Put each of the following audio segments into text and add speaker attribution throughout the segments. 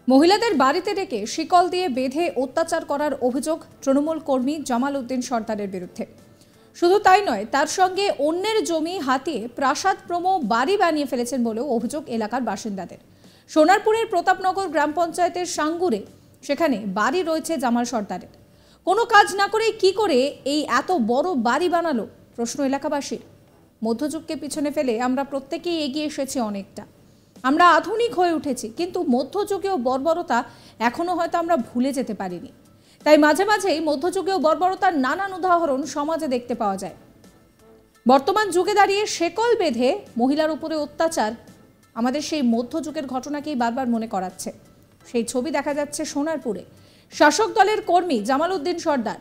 Speaker 1: মহিলাদের বাড়িতে ডেকে শিকল দিয়ে বেঁধে অত্যাচার করার অভিযোগ তৃণমূল কর্মী জামাল উদ্দিন সর্দারের বিরুদ্ধে। শুধু তাই নয়, তার সঙ্গে অন্যের জমি হাতিয়ে প্রাসাদ প্রমো বাড়ি বানিয়ে ফেলেছেন বলেও অভিযোগ এলাকার বাসিন্দাদের। সোনারপুরের প্রতাপনগর গ্রাম পঞ্চায়েতের সাঙ্গুরে সেখানে বাড়ি রয়েছে জামাল সর্দারের। কোনো কাজ না করে কি করে এই এত বড় বাড়ি বানালো প্রশ্ন এলাকাবাসীর। মধ্যযুগকে পিছনে ফেলে আমরা প্রত্যেকেই এগিয়ে এসেছি অনেকটা, আমরা আধুনিক হয়ে উঠেছি, কিন্তু মধ্যযুগীয় বর্বরতা এখনো হয়তো আমরা ভুলে যেতে পারিনি। তাই মাঝে মাঝেই মধ্যযুগীয় বর্বরতার নানান উদাহরণ সমাজে দেখতে পাওয়া যায়। বর্তমান যুগে দাঁড়িয়ে শেকল বেঁধে মহিলার উপরে অত্যাচার আমাদের সেই মধ্যযুগের ঘটনাকেই বারবার মনে করাচ্ছে। সেই ছবি দেখা যাচ্ছে সোনারপুরে। শাসক দলের কর্মী জামাল উদ্দিন সর্দার,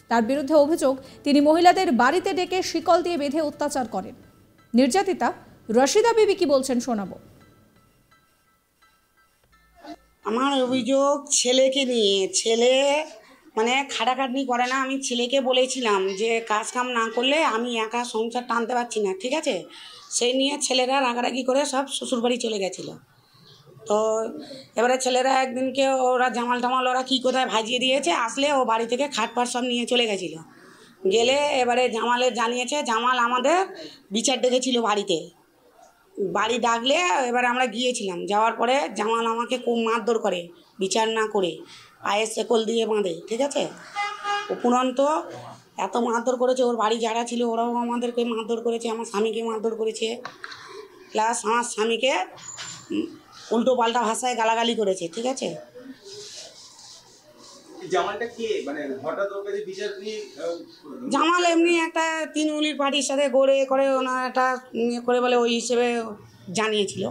Speaker 1: তার বিরুদ্ধে অভিযোগ তিনি মহিলাদের বাড়িতে ডেকে শিকল দিয়ে বেঁধে অত্যাচার করেন। নির্যাতিতা রশিদা বিবি কি বলছেন শোনাবো।
Speaker 2: আমার অভিযোগ ছেলেকে নিয়ে। ছেলে মানে খাটাখাটনি করে না। আমি ছেলেকে বলেছিলাম যে কাজ কাম না করলে আমি একা সংসার টানতে পারছি না, ঠিক আছে। সেই নিয়ে ছেলেরা রাগারাগি করে সব শ্বশুরবাড়ি চলে গেছিলো। তো এবারে ছেলেরা একদিনকে ওরা জামাল টামাল ওরা কী কোথায় ভাজিয়ে দিয়েছে, আসলে ও বাড়ি থেকে খাটপাট সব নিয়ে চলে গেছিলো। গেলে এবারে জামালের জানিয়েছে, জামাল আমাদের বিচার ডেকেছিল বাড়িতে। বাড়ি ডাকলে এবার আমরা গিয়েছিলাম। যাওয়ার পরে জামাল আমাকে খুব মারধর করে, বিচার না করে পায়ের শেকল দিয়ে বাঁধে, ঠিক আছে। উপরন্ত এত মারধর করেছে, ওর বাড়ি যারা ছিল ওরাও আমাদেরকে মারধর করেছে, আমার স্বামীকে মারধর করেছে, প্লাস আমার স্বামীকে উল্টো পাল্টা ভাষায় গালাগালি করেছে, ঠিক আছে। জামাল এমনি একটা তৃণমূলের পার্টির সাথে গড়ে করে ওনার একটা করে বলে ওই হিসেবে জানিয়েছিল।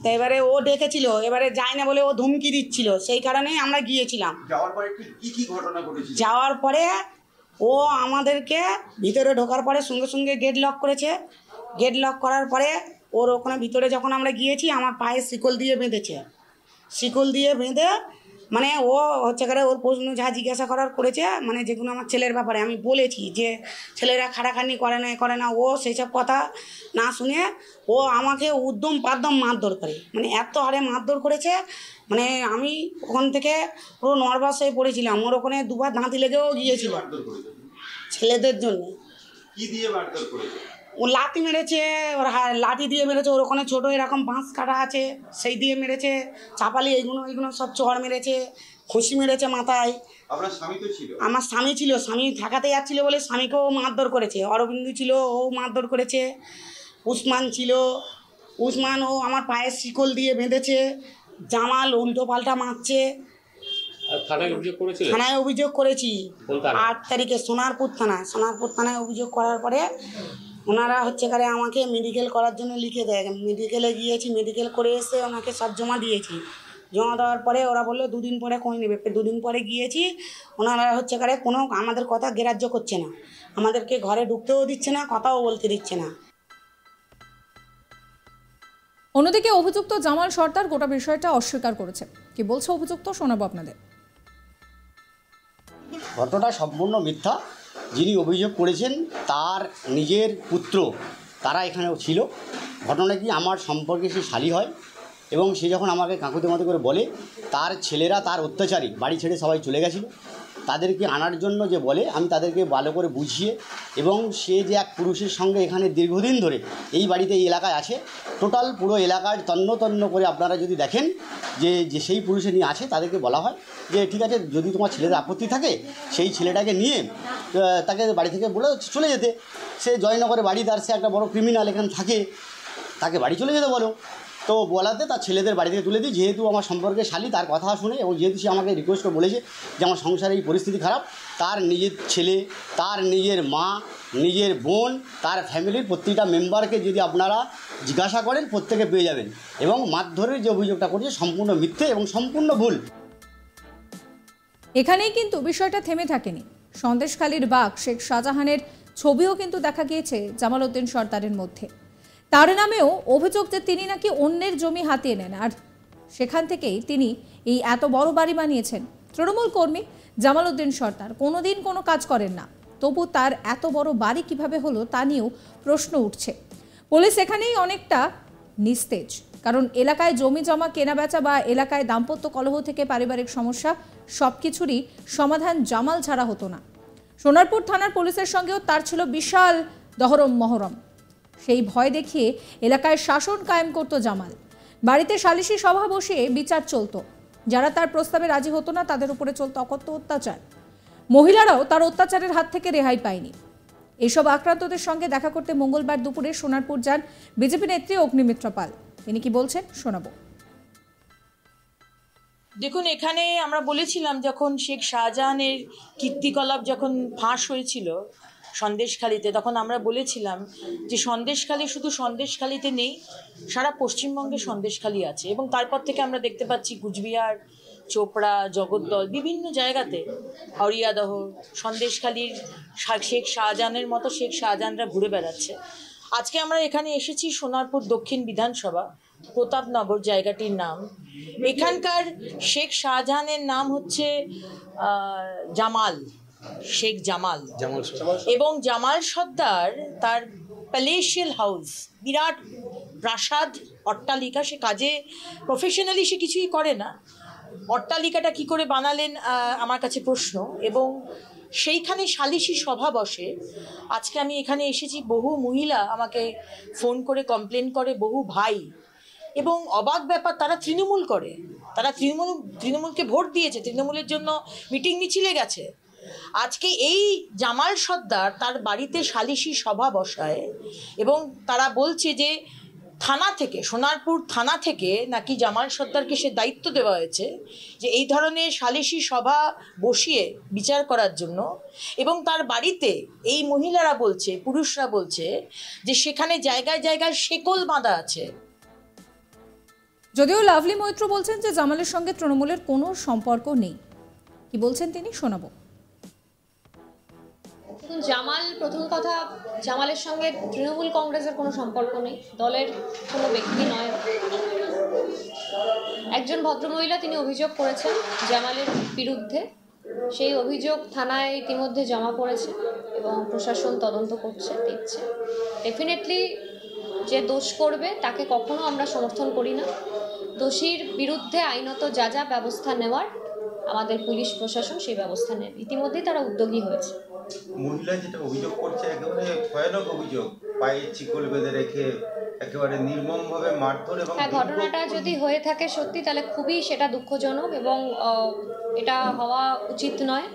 Speaker 2: তো এবারে ও ডেকেছিল, এবারে যায় না বলে ও ধুমকি দিচ্ছিল, সেই কারণেই আমরা গিয়েছিলাম। যাওয়ার পরে ও আমাদেরকে ভিতরে ঢোকার পরে সঙ্গে সঙ্গে গেট লক করেছে। গেট লক করার পরে ওর ওখানে ভিতরে যখন আমরা গিয়েছি আমার পায়ে শিকল দিয়ে বেঁধেছে। শিকল দিয়ে বেঁধে মানে ও হচ্ছে করে ওর প্রশ্ন যা জিজ্ঞাসা করেছে, মানে যেগুলো আমার ছেলের ব্যাপারে আমি বলেছি যে ছেলেরা খাটাখাটনি করে না, ও সেই সব কথা না শুনে ও আমাকে উদ্যম পাদ্যম মারধর করে, মানে এত হারে মারধর করেছে। মানে আমি ওখান থেকে পুরো নার্ভাস হয়ে পড়েছিলাম। ওর ওখানে দুবার দাঁতি লেগেও গিয়েছিল ছেলেদের জন্য। ও লাঠি মেরেছে, ওর লাঠি দিয়ে মেরেছে, ওর ওখানে ছোটো এরকম বাঁশ কাটা আছে সেই দিয়ে মেরেছে, চাপালি এইগুলো সব চড় মেরেছে, খুশি মেরেছে মাথায়। আমার স্বামী ছিল, স্বামী থাকাতে যাচ্ছিলো বলে স্বামীকেও মারধর করেছে। অরবিন্দু ছিল, ও মারধর করেছে। উসমান ছিল, উসমান ও আমার পায়ের শিকল দিয়ে বেঁধেছে। জামাল উল্টো পাল্টা মারছে। থানায় অভিযোগ করেছি 8 তারিখে সোনারপুর থানায় অভিযোগ করার পরে ওনারা হচ্ছে করে আমাকে মেডিকেল করার জন্য লিখে দেয়। মেডিকেলে গিয়েছি, মেডিকেল করে এসে ওনাকে সব জমা দিয়েছি। জমা দেওয়ার পরে ওরা বললো 2 দিন পরে কই নেবে। 2 দিন পরে গিয়েছি, ওনারা হচ্ছে করে কোনো আমাদের কথা গ্রাহ্য করছে না, আমাদেরকে ঘরে ঢুকতেও দিচ্ছে না, কথাও বলতে দিচ্ছে না।
Speaker 1: অন্যদিকে অভিযুক্ত জামাল সর্দার গোটা বিষয়টা অস্বীকার করেছে। কি বলছে অভিযুক্ত শোনাবো আপনাদের।
Speaker 3: ঘটনাটা সম্পূর্ণ মিথ্যা। যিনি অভিযোগ করেছেন তার নিজের পুত্র তারা এখানেও ছিল। ঘটনা কি, আমার সম্পর্কে সে শালী হয় এবং সে যখন আমাকে কাকুতে মতো করে বলে তার ছেলেরা তার অত্যাচারী বাড়ি ছেড়ে সবাই চলে গেছিল, তাদেরকে আনার জন্য যে বলে আমি তাদেরকে ভালো করে বুঝিয়ে, এবং সে যে এক পুরুষের সঙ্গে এখানে দীর্ঘদিন ধরে এই বাড়িতে এই এলাকায় আছে, টোটাল পুরো এলাকায় তন্ন করে আপনারা যদি দেখেন যে সেই পুরুষে নিয়ে আছে, তাদেরকে বলা হয় যে ঠিক আছে যদি তোমার ছেলেদের আপত্তি থাকে সেই ছেলেটাকে নিয়ে তাকে বাড়ি থেকে বলে চলে যেতে। সে জয়নগরে বাড়ি, তার সে একটা বড় ক্রিমিনাল এখানে থাকে, তাকে বাড়ি চলে যেতে বলো। তো বলাতে তার ছেলেদের বাড়ি থেকে তুলে দিই। যেহেতু আমার সম্পর্কে শালী, তার কথা শুনে এবং যেহেতু সে আমাকে রিকোয়েস্ট করে বলেছে যে আমার সংসারে এই পরিস্থিতি খারাপ, তার নিজের ছেলে, তার নিজের মা, নিজের বোন, তার ফ্যামিলির প্রতিটা মেম্বারকে যদি আপনারা জিজ্ঞাসা করেন প্রত্যেকে পেয়ে যাবেন। এবং মারধরের যে অভিযোগটা করছে সম্পূর্ণ মিথ্যে এবং সম্পূর্ণ ভুল।
Speaker 1: এখানেই কিন্তু বিষয়টা থেমে থাকেনি। সন্দেশখালীর বাঘ শেখ শাহজাহানের ছবিও কিন্তু দেখা গিয়েছে জামাল উদ্দিন সর্দারের মধ্যে। তার নামেও অভিযোগ যে তিনি নাকি অন্যের জমি হাতিয়ে নেন, আর সেখান থেকেই তিনি এই এত বড় বাড়ি বানিয়েছেন। তৃণমূল কর্মী জামাল উদ্দিন সর্দার কোনোদিন কোনো কাজ করেন না, তবু তার এত বড় বাড়ি কিভাবে হলো তা নিয়েও প্রশ্ন উঠছে। পুলিশ এখানেই অনেকটা নিস্তেজ, কারণ এলাকায় জমি জমা কেনাবেচা বা এলাকায় দাম্পত্য কলহ থেকে পারিবারিক সমস্যা সবকিছুরই সমাধান জামাল ছাড়া হতো না। সোনারপুর থানার পুলিশের সঙ্গেও তার ছিল বিশাল দহরম মহরম। সেই ভয় দেখিয়ে এলাকায় শাসন কায়েম করত জামাল। বাড়িতে সালিশি সভা বসিয়ে বিচার চলত। যারা তার প্রস্তাবে রাজি হতো না তাদের উপরে চলত অকথ্য অত্যাচার। মহিলারাও তার অত্যাচারের হাত থেকে রেহাই পায়নি। এইসব আক্রান্তদের সঙ্গে দেখা করতে মঙ্গলবার দুপুরে সোনারপুর যান বিজেপি নেত্রী অগ্নিমিত্রা পাল। তিনি কি বলছেন শোনাবো।
Speaker 4: দেখুন, এখানে আমরা বলেছিলাম যখন শেখ শাহজাহানের কীর্তিকলাপ যখন ফাঁস হয়েছিল সন্দেশখালিতে, তখন আমরা বলেছিলাম যে সন্দেশখালি শুধু সন্দেশখালিতে নেই, সারা পশ্চিমবঙ্গে সন্দেশখালি আছে। এবং তারপর থেকে আমরা দেখতে পাচ্ছি কুচবিহার, চোপড়া, জগদ্দল, বিভিন্ন জায়গাতে হরিয়াদহ, সন্দেশখালির শেখ শাহজাহানের মতো শেখ শাহজাহানরা ঘুরে বেড়াচ্ছে। আজকে আমরা এখানে এসেছি সোনারপুর দক্ষিণ বিধানসভা, প্রতাপনগর জায়গাটির নাম। এখানকার শেখ শাহজাহানের নাম হচ্ছে জামাল, শেখ জামাল। এবং জামাল সর্দার তার প্যালেশিয়াল হাউস, বিরাট প্রাসাদ, অট্টালিকা, সে কাজে প্রফেশনালি সে কিছুই করে না। অট্টালিকাটা কি করে বানালেন আমার কাছে প্রশ্ন। এবং সেইখানে সালিশি সভা বসে। আজকে আমি এখানে এসেছি, বহু মহিলা আমাকে ফোন করে কমপ্লেন করে, বহু ভাই। এবং অবাক ব্যাপার, তারা তৃণমূল করে, তারা তৃণমূলকে ভোট দিয়েছে, তৃণমূলের জন্য মিটিং মিছিলে গেছে। আজকে এই জামাল সর্দার তার বাড়িতে সালিশি সভা বসায় এবং তারা বলছে যে থানা থেকে, সোনারপুর থানা থেকে নাকি জামাল সর্দারকে সে দায়িত্ব দেওয়া হয়েছে যে এই ধরনের সালিশি সভা বসিয়ে বিচার করার জন্য। এবং তার বাড়িতে এই মহিলারা বলছে, পুরুষরা বলছে যে সেখানে জায়গায় জায়গায় শেকল বাঁধা আছে।
Speaker 1: যদিও লাভলি মৈত্র বলছেন যে জামালের সঙ্গে তৃণমূলের কোনো সম্পর্ক নেই। কি বলছেন তিনি শোনাবো।
Speaker 5: জামাল, প্রথম কথা, জামালের সঙ্গে তৃণমূল কংগ্রেসের কোনো সম্পর্ক নেই, দলের কোনো ব্যক্তি নয়। একজন ভদ্রমহিলা তিনি অভিযোগ করেছেন জামালের বিরুদ্ধে। সেই অভিযোগ থানায় ইতিমধ্যে জমা পড়েছে এবং প্রশাসন তদন্ত করছে, দেখছে। ডেফিনেটলি যে দোষ করবে তাকে কখনো আমরা সমর্থন করি না। দোষীর বিরুদ্ধে আইনত যা যা ব্যবস্থা নেওয়ার আমাদের পুলিশ প্রশাসন সেই ব্যবস্থা নেয়। ইতিমধ্যেই তারা উদ্যোগী হয়েছে।
Speaker 6: মহিলা যেটা অভিযোগ করছে একেবারে ভয়ানক অভিযোগ, পায়ে চিকল বেঁধে রেখে একেবারে নির্মমভাবে মারধর। এবং
Speaker 5: হ্যাঁ, ঘটনাটা যদি হয়ে থাকে সত্যি, তাহলে খুবই সেটা দুঃখজনক এবং এটা হওয়া উচিত নয়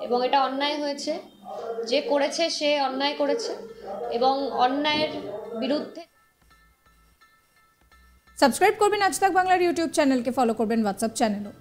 Speaker 5: এবং এটা অন্যায় হয়েছে। যে করেছে সে অন্যায় করেছে এবং অন্যায়ের বিরুদ্ধে।
Speaker 1: সাবস্ক্রাইব করবেন আজ তাক বাংলার ইউটিউব চ্যানেলকে, ফলো করবেন হোয়াটসঅ্যাপ চ্যানেলও।